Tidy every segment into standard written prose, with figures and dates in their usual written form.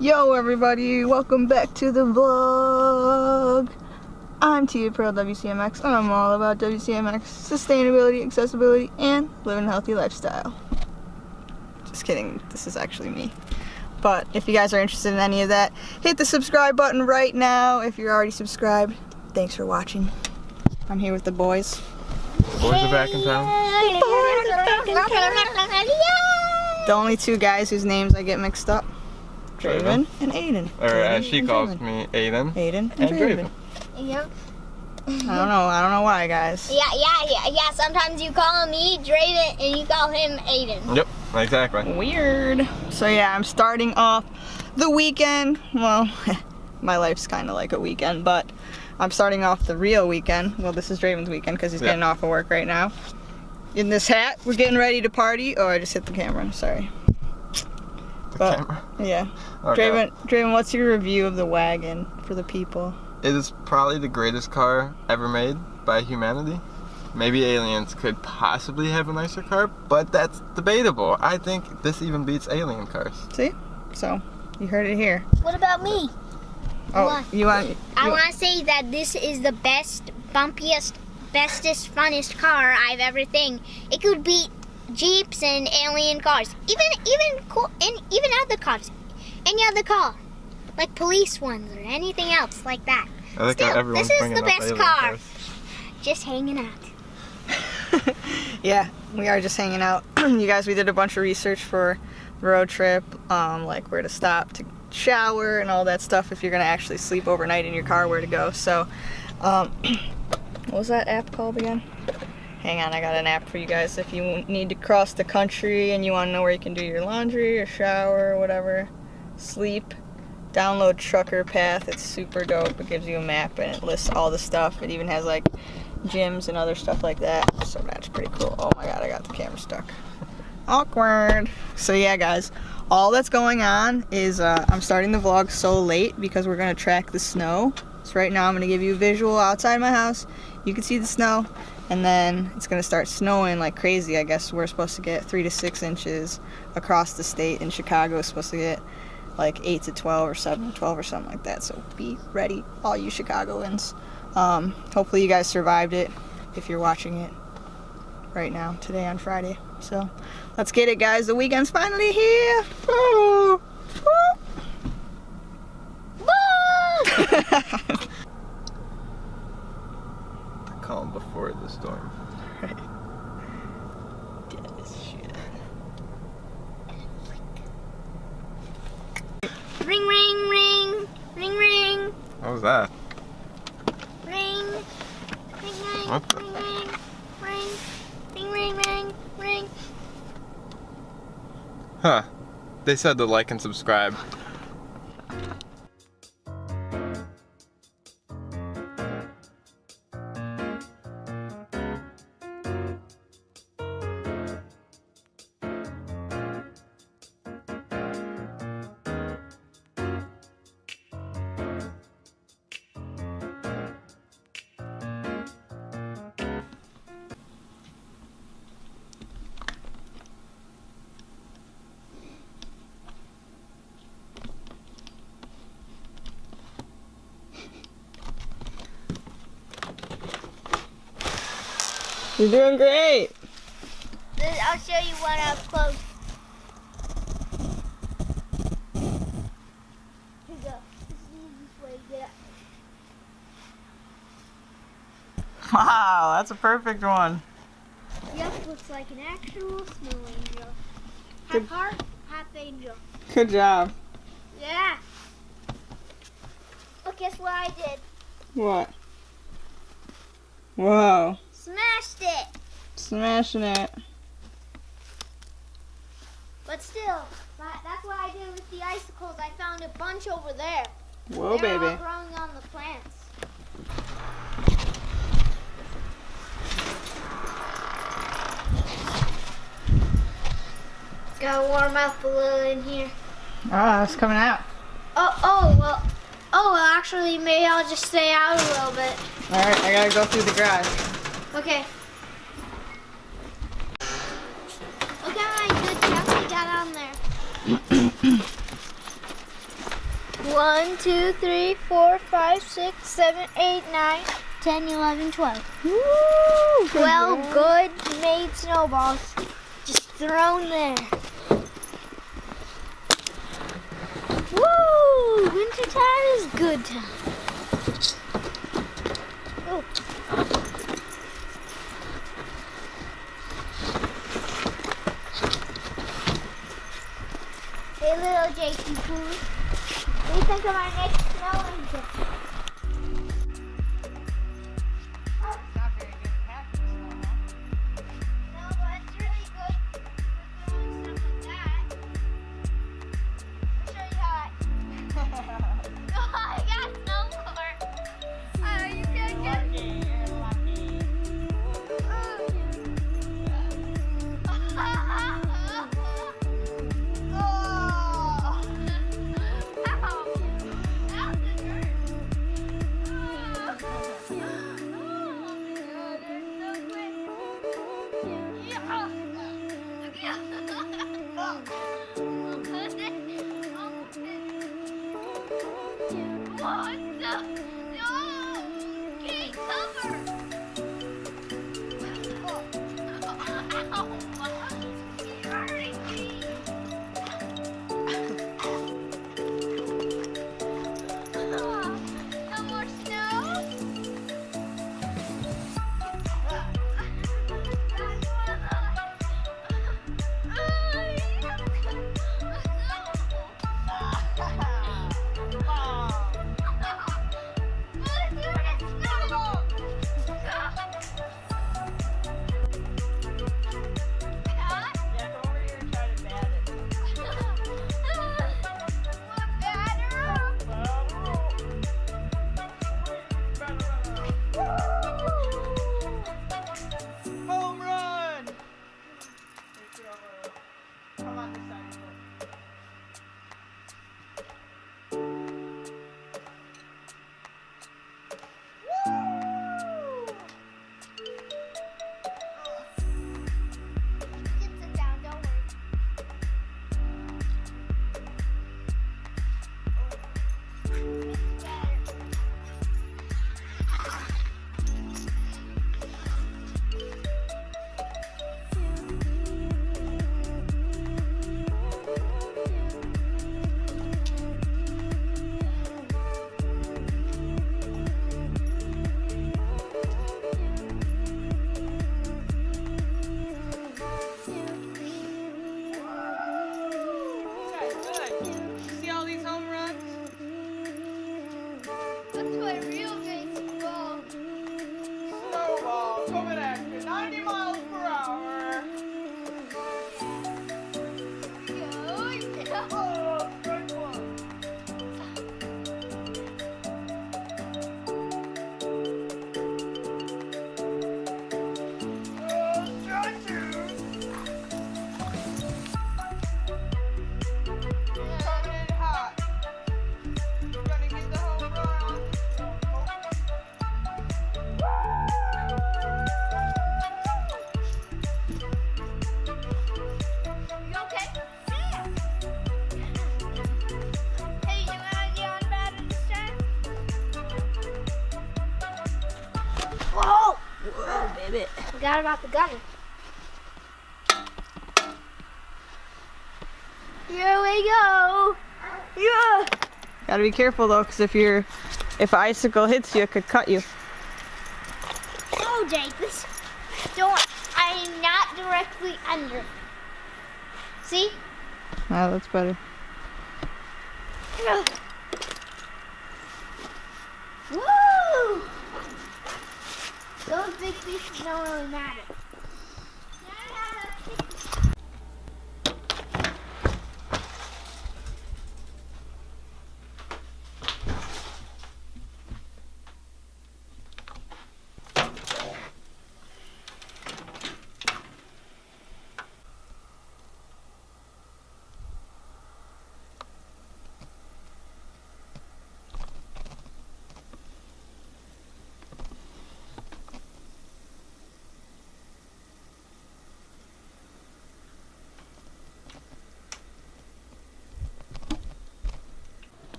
Yo everybody, welcome back to the vlog. I'm Tia Pearl WCMX and I'm all about WCMX, sustainability, accessibility, and living a healthy lifestyle. Just kidding, this is actually me. But if you guys are interested in any of that, hit the subscribe button right now if you're already subscribed. Thanks for watching. I'm here with the boys. The boys are back in town. The only two guys whose names I get mixed up. Draven and Aiden. Or as she calls me, Aiden. Aiden and Draven. Yep. I don't know why, guys. Yeah. Sometimes you call me Draven and you call him Aiden. Yep, exactly. Weird. So yeah, I'm starting off the weekend. Well, my life's kind of like a weekend, but I'm starting off the real weekend. Well, this is Draven's weekend because he's getting off of work right now. In this hat, we're getting ready to party. Oh, I just hit the camera. I'm sorry. Camera? Yeah. Okay. Draven, what's your review of the wagon for the people? It is probably the greatest car ever made by humanity. Maybe aliens could possibly have a nicer car, but that's debatable. I think this even beats alien cars. See? So, you heard it here. What about me? Oh, I want to say that this is the best, bumpiest, bestest, funnest car I've ever seen. It could beat Jeeps and alien cars, even cool, and even other cars, any other car, like police ones or anything else like that. I think Still, this is the best car. Just hanging out. Yeah, we are just hanging out. You guys, we did a bunch of research for the road trip, like where to stop to shower and all that stuff. If you're gonna actually sleep overnight in your car, where to go. So, what was that app called again? Hang on, I got an app for you guys. If you need to cross the country and you want to know where you can do your laundry or shower or whatever, sleep, download Trucker Path. It's super dope. It gives you a map and it lists all the stuff. It even has like gyms and other stuff like that. So that's pretty cool. Oh my god, I got the camera stuck. Awkward. So yeah, guys, all that's going on is I'm starting the vlog so late because we're going to track the snow. So right now I'm going to give you a visual outside my house. You can see the snow. And then it's going to start snowing like crazy. I guess we're supposed to get 3 to 6 inches across the state. And Chicago is supposed to get like 8 to 12 or 7 to 12 or something like that. So be ready, all you Chicagoans. Hopefully you guys survived it if you're watching it right now, today on Friday. So let's get it, guys. The weekend's finally here. Woo! Woo! Calm before the storm. Right. Dead as shit. Ring, ring, ring, ring, ring. What was that? Ring, ring, ring, What the? ring, ring, ring, ring, ring, ring. Huh. They said to like and subscribe. You're doing great. I'll show you one up close. Here you go. This is the easiest way to get up. Wow, that's a perfect one. Yep, looks like an actual snow angel. Good. Half heart, half angel. Good job. Yeah. Look, guess what I did? What? Whoa. Smashed it. Smashing it. But still, that's what I did with the icicles. I found a bunch over there. Whoa, They're baby. all growing on the plants. Gotta warm up a little in here. Ah, it's coming out. Well, actually, maybe I'll just stay out a little bit. All right, I gotta go through the garage. Okay. Look at my good stuff I got on there. 1, 2, 3, 4, 5, 6, 7, 8, 9, 10, 11, 12. Woo! 12 good made snowballs just thrown there. Woo! Winter time is good time. Oh. Hey, little Jakey Poo. What do you think of our next snow angel? Not very good at packing snow, huh? No, but it's really good for throwing stuff like that. I'll show you how Oh, I got snowboard. Oh, you can't get Lucky, you're lucky. What the? No! Can't cover! Ow! You're hurting me! No more snow? Home run! Come on this side. Sit down, don't worry. It's better. See all these home runs? That's my real baseball. Snowball coming at you, 90 miles per hour. Oh, good one. Oh, statue. Coming in hot. You're gonna get the home run. You okay? Yeah. Hey, you wanna get on batter this time? Whoa! Whoa, baby. Forgot about the gunner. Here we go. Yeah. Gotta be careful though, because if an icicle hits you, it could cut you. Oh, Jake, this. Don't. I'm not directly under. See? Ah, that's better. Woo! Those big pieces don't really matter.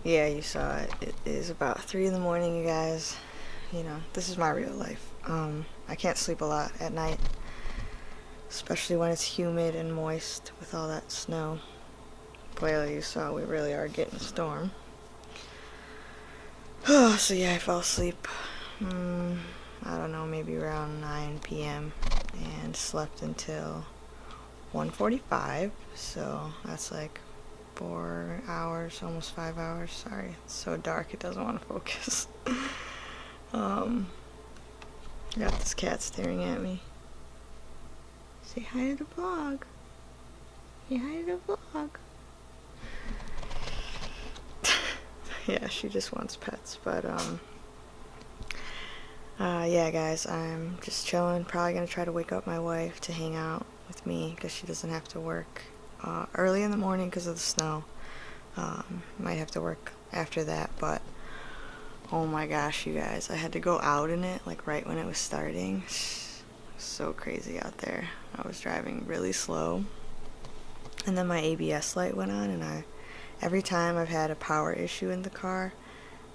yeah, you saw it. It is about 3 in the morning, you guys. You know, this is my real life. I can't sleep a lot at night, especially when it's humid and moist with all that snow. Clearly you saw we really are getting a storm. So yeah, I fell asleep, I don't know, maybe around 9 p.m. and slept until 1:45, so that's like 4 hours, almost 5 hours. Sorry, it's so dark it doesn't want to focus. Got this cat staring at me. Say hi to the vlog. Say hi to the vlog. Yeah, she just wants pets, but yeah, guys, I'm just chilling. Probably gonna try to wake up my wife to hang out with me because she doesn't have to work early in the morning because of the snow. Might have to work after that, but oh my gosh, you guys, I had to go out in it like right when it was starting. It was so crazy out there. I was driving really slow, and then my ABS light went on, and every time I've had a power issue in the car,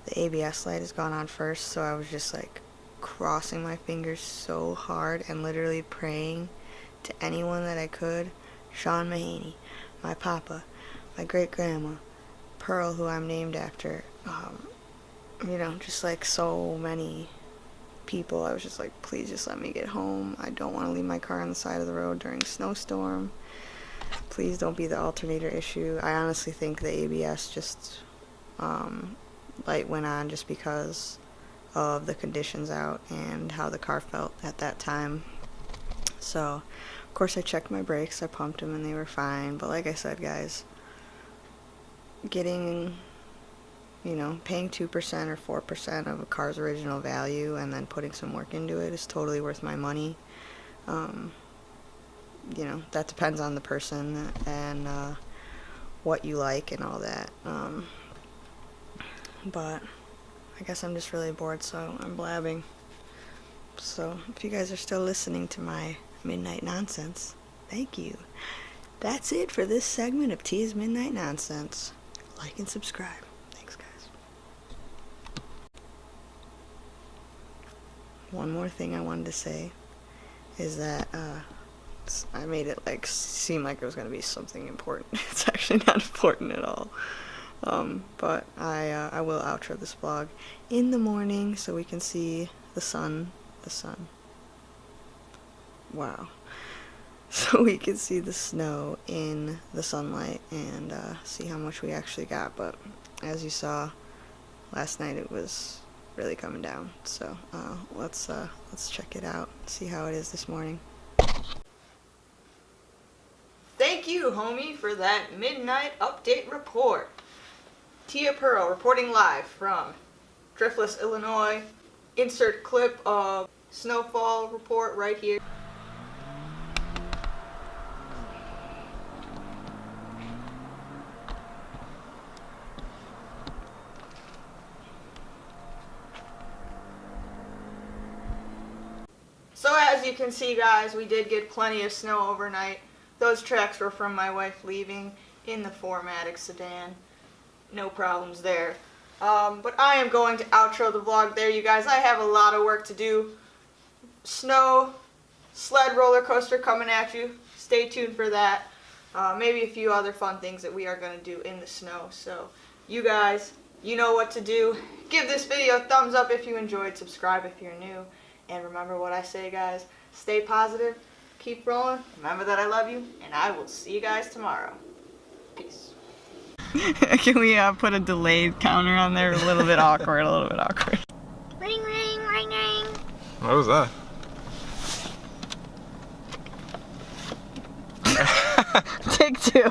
the ABS light has gone on first, so I was just like crossing my fingers so hard and literally praying to anyone that I could. Sean Mahaney, my papa, my great grandma, Pearl, who I'm named after, you know, just like so many people. I was just like, please just let me get home. I don't want to leave my car on the side of the road during a snowstorm. Please don't be the alternator issue. I honestly think the ABS just light went on just because of the conditions out and how the car felt at that time. So of course I checked my brakes, I pumped them, and they were fine. But like I said, guys, getting, you know, paying 2% or 4% of a car's original value and then putting some work into it is totally worth my money. You know, that depends on the person and what you like and all that. But I guess I'm just really bored, so I'm blabbing. So if you guys are still listening to my midnight nonsense, thank you. That's it for this segment of Tia's Midnight Nonsense. Like and subscribe. Thanks, guys. One more thing I wanted to say is that I made it like seem like it was going to be something important. It's actually not important at all. But I will outro this vlog in the morning so we can see the sun. Wow. So we can see the snow in the sunlight and see how much we actually got. But as you saw last night, it was really coming down. So let's check it out, see how it is this morning. Thank you, homie, for that midnight update report. Tia Pearl reporting live from Driftless, Illinois. Insert clip of snowfall report right here. So as you can see, guys, we did get plenty of snow overnight. Those tracks were from my wife leaving in the 4MATIC sedan. No problems there. But I am going to outro the vlog there, you guys. I have a lot of work to do. Snow, sled roller coaster coming at you. Stay tuned for that. Maybe a few other fun things that we are going to do in the snow. So you guys, you know what to do. Give this video a thumbs up if you enjoyed. Subscribe if you're new. And remember what I say, guys. Stay positive. Keep rolling. Remember that I love you. And I will see you guys tomorrow. Peace. Can we put a delayed counter on there? A little bit awkward, a little bit awkward. Ring, ring, ring, ring. What was that? Take two.